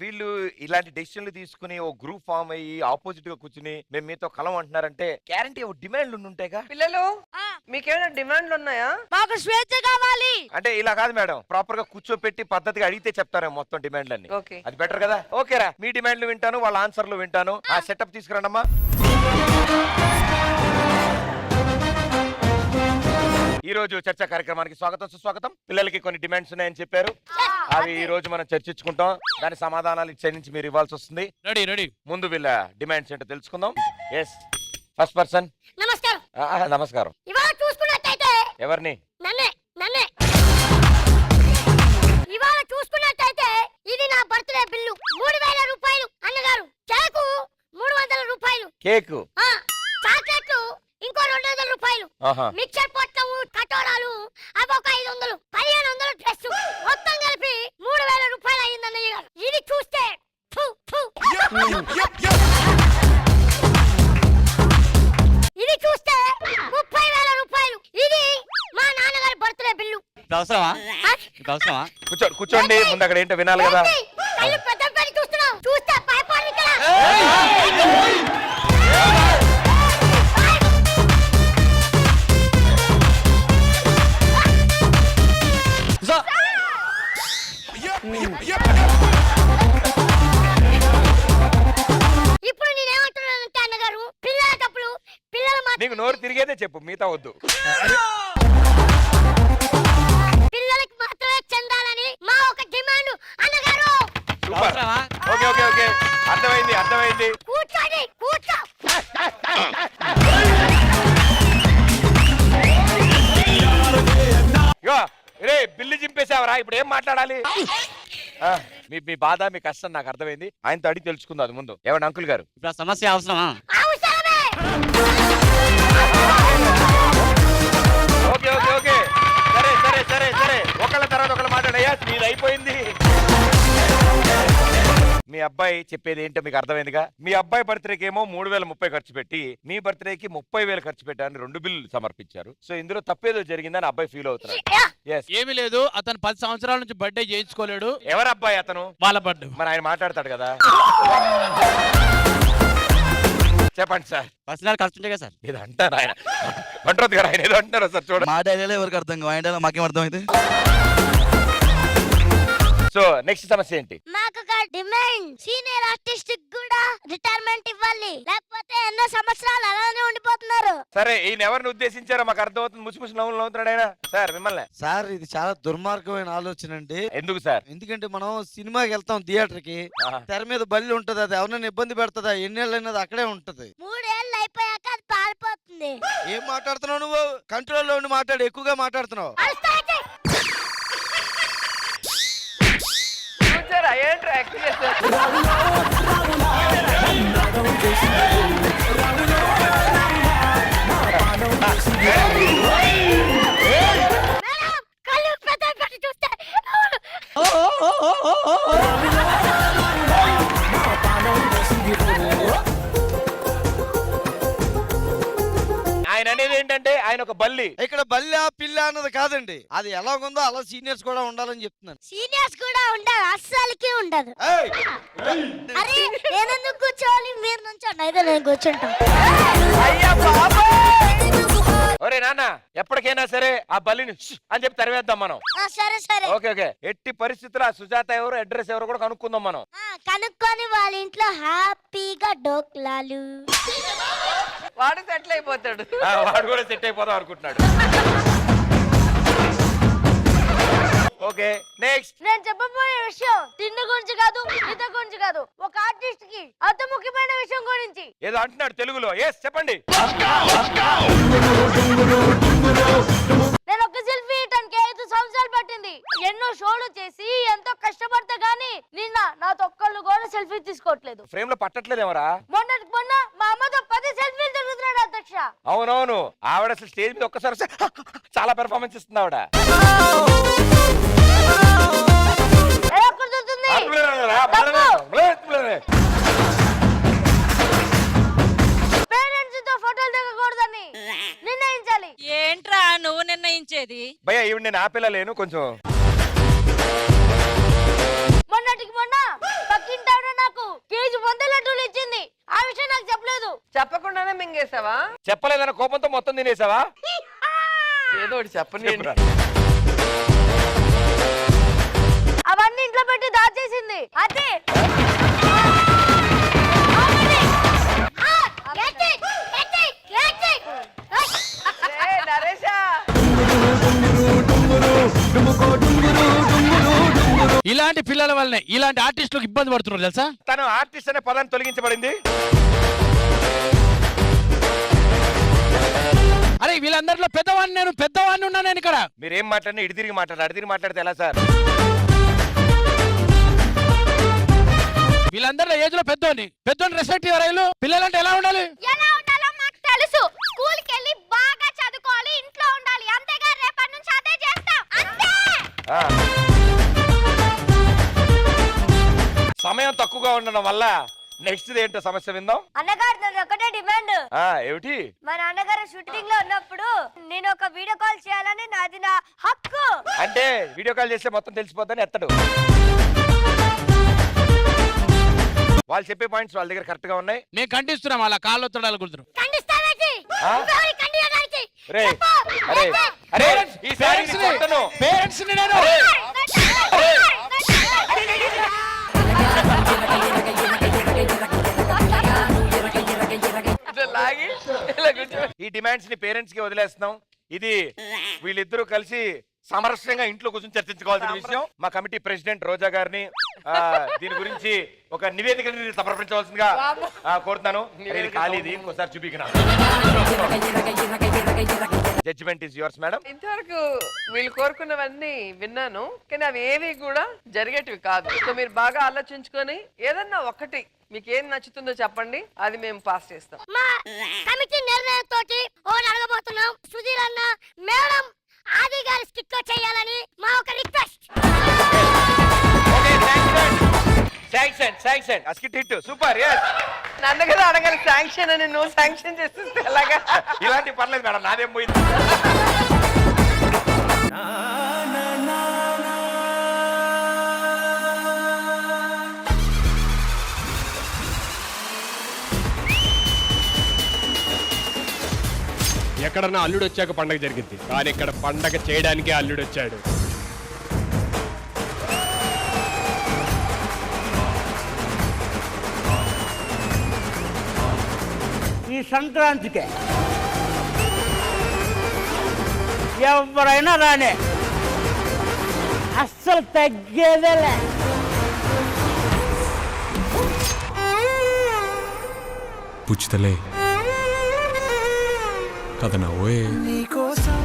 వీళ్ళు ఇలాంటి డెసిషన్లు తీసుకుని ఓ గ్రూప్ ఫామ్ అయ్యి ఆపోజిట్ గా కూర్చుని మేము మీతో కలం అంటున్నారంటే గ్యారంటీ ఓ డిమాండ్లు ఉంటాయిగా. పిల్లలు మీకేమైనా డిమాండ్లు ఉన్నాయా? మాకు స్వేచ్ఛ కావాలి. అంటే ఇలా కాదు మేడం, ప్రాపర్ గా కూర్చోపెట్టి పద్ధతిగా అడిగితే చెప్తారు మొత్తం డిమాండ్లన్నీ. ఓకే, అది బెటర్ కదా. ఓకేరా, మీ డిమాండ్లు వింటాను, వాళ్ళ ఆన్సర్లు వింటాను. ఆ సెటప్ తీసుకురండమ్మా. ఈ రోజు చర్చా కార్యక్రమానికి స్వాగతం సుస్వాగతం. పిల్లలకి కొన్ని డిమాండ్స్ ఉన్నాయని చెప్పారు, అవి ఈ రోజు మనం చర్చించుకుంటాం. దాని సమాధానాలు ఇచ్చే నుంచి మీరు ఇవ్వాల్సి వస్తుంది. Ready ready. ముందు వీళ్ళ డిమాండ్స్ ఏంటో తెలుసుకుందాం. Yes, first person. నమస్కారం. నమస్కారం. ఇవాళ చూసుకున్నట్టయితే ఎవరిని? నన్నే. ఇవాళ చూసుకున్నట్టయితే ఇది నా బర్త్డే బిల్లు 3000 రూపాయలు. అన్నగారు కేకు 300 రూపాయలు. కేకు, చాక్లెట్లు ఇంకో 200 రూపాయలు. మిక్చర్ పొట్టం కటోరాలు అవి ఒక 500, 1500 డ్రెస్ మొత్తం కలిపి 3000 రూపాయలు అయ్యింది అన్నయ్య గారు. ఇది చూస్తే ఇది చూస్తే 30,000 రూపాయలు. ఇది మా నాన్నగారి బర్త్డే బిల్లు. అవసరమా? అవసరమా? కూర్చోండి. ముందు అక్కడ ఏంటో వినాలి కదా. కళ్ళు పెద్ద పెద్ద చూస్తున్నావు, చూస్తే భయపడి ఇక్కడ. ఇప్పుడు నేనేమంటున్నానంటే అన్నగారు, పిల్లల తప్పులు పిల్లల నీకు నోరు తిరిగేదే చెప్పు, మిగతా వద్దు. పిల్లలకి మాత్రమే చెందాలని మా ఒక డిమాండ్ అన్నగారు. సూపర్. ఓకే ఓకే ఓకే, అర్థమైంది అర్థమైంది. కూర్చోండి, కూర్చో. రే బిల్లు చింపేసావరా, ఇప్పుడు ఏం మాట్లాడాలి? మీ బాధ మీ కష్టం నాకు అర్థమైంది. ఆయనతో అడిగి తెలుసుకుందాం అది ముందు. ఏమండి అంకుల్ గారు, ఇప్పుడు ఆ సమస్య అవసరమా? అవసరమే. ఓకే ఓకే ఓకే, సరే సరే సరే సరే, ఒకళ్ళ తర్వాత ఒకళ్ళు మాట్లాడయ్యా, మీది అయిపోయింది. మీ అబ్బాయి చెప్పేది ఏంటో మీకు అర్థమైందిగా. మీ అబ్బాయి బర్త్డేకి ఏమో 3030 ఖర్చు పెట్టి, మీ బర్త్డేకి 30,000 ఖర్చు పెట్టారని 2 బిల్లులు సమర్పించారు. సో ఇందులో తప్పేదో జరిగిందని అబ్బాయి ఫీల్ అవుతున్నాడు. ఏమీ లేదు, అతను 10 సంవత్సరాల నుంచి బర్త్డే చేయించుకోలేడు. ఎవరు అబ్బాయి? అతను వాళ్ళ బర్త్డే. మరి ఆయన మాట్లాడతాడు కదా. చెప్పండి సార్. పర్సనల్ ఖర్చు ఉంటాయి కదా సార్. ఇది అంటారు ఆయన అంటారు గారు, ఆయన ఏదో అంటారు సార్. చూడండి, మా డైలాగ్ ఎవరికి అర్థం కాదు, ఆయన డైలాగ్ మాకేం అర్థమైంది. సో నెక్స్ట్ సమస్య ఏంటి? మాకు ఒక డిమాండ్, సీనియర్ ఆర్టిస్ట్ కూడా రిటైర్మెంట్ ఇవ్వాలి, లేకపోతే ఎన్నో సంవత్సరాలు అలానే ఉండిపోతున్నారు. సరే, ఈయన ఎవరిని ఉద్దేశించారో మాకు అర్థమవుతుంది. ముసి నవ్వులు నవ్వుతున్నాడు ఆయన. సార్ మిమ్మల్ని. సార్ ఇది చాలా దుర్మార్గమైన ఆలోచన అండి. ఎందుకు సార్? ఎందుకంటే మనం సినిమాకి వెళ్తాం థియేటర్ కి, తెర మీద బల్లి ఉంటది, అది ఎవరైనా ఇబ్బంది పెడుతుందా? ఎన్నేళ్ళు అనేది అక్కడే ఉంటది. 3 ఏళ్ళు అయిపోయాక అది పారిపోతుంది. ఏం మాట్లాడుతున్నావు నువ్వు? కంట్రోల్లో ఉండి మాట్లాడు, ఎక్కువగా మాట్లాడుతున్నావు. చూసారా ఏంట్రా యాక్టింగ్ చేస్తారు? కళ్ళు పెద్ద పెట్టి చూస్తే ఆయన అనేది ఏంటంటే ఆయన ఒక బల్లి. ఇక్కడ బల్లి పిల్ల అన్నది కాదండి, అది ఎలాగుందో అలా సీనియర్స్ కూడా ఉండాలని చెప్తున్నాను. సీనియర్స్ కూడా ఉండదు, అస్సలకి ఉండదు. ఏయ్! అరే నేనెందుకు కూర్చోవాలి, మీరు నుంచోండి, అయితే నేను కూర్చుంటాం. అయ్యా బాబోయ్! ఒరే నాన్న, ఎప్పటికైనా సరే ఆ బల్లిని అని చెప్పి తరివేద్దాం మనం. సరే సరే. ఓకే ఓకే, ఎట్టి పరిస్థితుల్లో ఆ సుజాత ఎవరు, అడ్రస్ ఎవరు కూడా కనుక్కుందాం మనం. కనుక్కొని వాళ్ళ ఇంట్లో హ్యాపీగా డోక్లాలు. వాడు సెటిల్ అయిపోతాడు. వాడు కూడా సెట్ అయిపోదాం అనుకుంటున్నాడు. Okay next. నేను చెప్పబోయే విషయం తిండి గురించి కాదు, ఈత గురించి కాదు, ఒక ఆర్టిస్ట్ కి అతి ముఖ్యమైన విషయం గురించి. ఏదో అంటున్నాడు తెలుగులో. ఎస్ చెప్పండి. నేను ఒక సెల్ఫీ ఇయటానికి 5 సంవత్సరాలు పట్టింది. ఎన్నో షోలు చేసి ఎంతో కష్టపడితే గానీ నిన్న నాతో ఒక్కళ్ళు కూడా సెల్ఫీ తీసుకోవట్లేదు. ఫ్రేమ్ లో పట్టట్లేదేమరా? మొన్న మా అమ్మతో 10 సెల్ఫీలు తిరుగుతున్నాడు అధ్యక్ష. అవునవును, ఆవిడ అసలు స్టేజ్ మీద ఒక్కసారి చాలా పెర్ఫార్మెన్స్ ఇస్తుంది ఆవిడ. ఎలా కుదురుతుంది? పేరెంట్స్ తో ఫోటోలు దిగకూడదని నిర్ణయించాలి. ఏంట్రా నువ్వు నిర్ణయించేది? భయ్యా ఈవిడ నేను ఆపేలా లేను కొంచెం. మొన్నటికి మొన్న పక్కి తినేసావా? చెప్పలేదన్న కోపంతో మొత్తం తినేసావా? ఏదో ఒకటి చెప్పండి. చెప్పురా. అవన్నీ ఇంట్లో పెట్టి దాచేసింది అదే నరేషా, ఇలాంటి పిల్లల వల్లనే ఇలాంటి ఆర్టిస్టులకు ఇబ్బంది పడుతున్నారు తెలుసా? తను ఆర్టిస్ట్ అనే పదాన్ని తొలగించబడింది. అరే వీళ్ళందరిలో పెద్దవాడిని ఉన్నా నేను ఇక్కడ. మీరేం మాట్లాడినా ఇటు తిరిగి మాట్లాడితే ఎలా సార్? వీళ్ళందరిలో ఏజ్ లో పెద్దోని రెస్పెక్ట్ ఇవ్వరు. పిల్లలంటే ఎలా ఉండాలి? ఎలా ఉండాలో మాకు తెలుసు. స్కూల్ కి వెళ్ళి బాగా చదువుకోవాలి, ఇంట్లో ఉండాలి. అంతేగా రేపటి నుంచి అదే చేస్తాం. అంతే. సమయం తక్కువగా ఉండడం వల్ల నెక్స్ట్ ఏంటో సమస్య విందాం. అన్నగారు నాది ఒకటే డిమాండ్. ఏమిటి? మా నాన్నగారు షూటింగ్ లో ఉన్నప్పుడు నేను ఒక వీడియో కాల్ చేయాలని నాది నా హక్కు. అంటే వీడియో కాల్ చేస్తే మొత్తం తెలిసిపోద్దని ఎత్తడు. వాళ్ళు చెప్పే పాయింట్స్ వాళ్ళ దగ్గర కరెక్ట్ గా ఉన్నాయి. మేము ఖండిస్తున్నాం అలా కాళ్ళు తడాలు కుడుతున్నాం. పేరెంట్స్ లాగి ఇలా కూర్చో. ఈ డిమాండ్స్ ని పేరెంట్స్ కి వదిలేస్తున్నాం. ఇది వీళ్ళిద్దరూ కలిసి సమరస్యంగా ఇంట్లో కూర్చొని చర్చించుకోవాల్సిన విషయం. మా కమిటీ ప్రెసిడెంట్ రోజా గారిని దీని గురించి ఒక నివేదికని సమర్పించవలసిందిగా కోరుతున్నాను. ఇది ఖాళీది, ఇంకోసారి చూపికనా. Judgement is yours madam. ఇంతవరకు వీళ్ళు కోరుకున్నవన్నీ విన్నాను, కానీ అవి ఏవి కూడా జరిగేటివి కాదు. సో మీరు బాగా ఆలోచించుకొని ఏదన్నా ఒకటి మీకు ఏం నచ్చుతుందో చెప్పండి, అది మేము పాస్ చేస్తాం. మా కమిటీ నిర్ణయంతో ఓన్ అడగబోతున్నాం. సుధీర్ అన్న మేడం ఆది గారి స్కిట్ లో చేయాలని మా ఒక రిక్వెస్ట్. సూపర్. నన్ను కదా అడగాలి శాంక్షన్ అని, నువ్వు శాంక్షన్ చేస్తే ఎలాగా? ఇలాంటి పర్లేదు మేడం, నాదేం పోయింది. ఎక్కడన్నా అల్లుడు వచ్చాక పండగ జరిగింది, కానీ ఇక్కడ పండగ చేయడానికే అల్లుడు వచ్చాడు. ఈ సంక్రాంతికే ఎవరైనా రానే, అస్సలు తగ్గేదేలే. పుచ్చుతలే కథ నవ్వే నీకోసం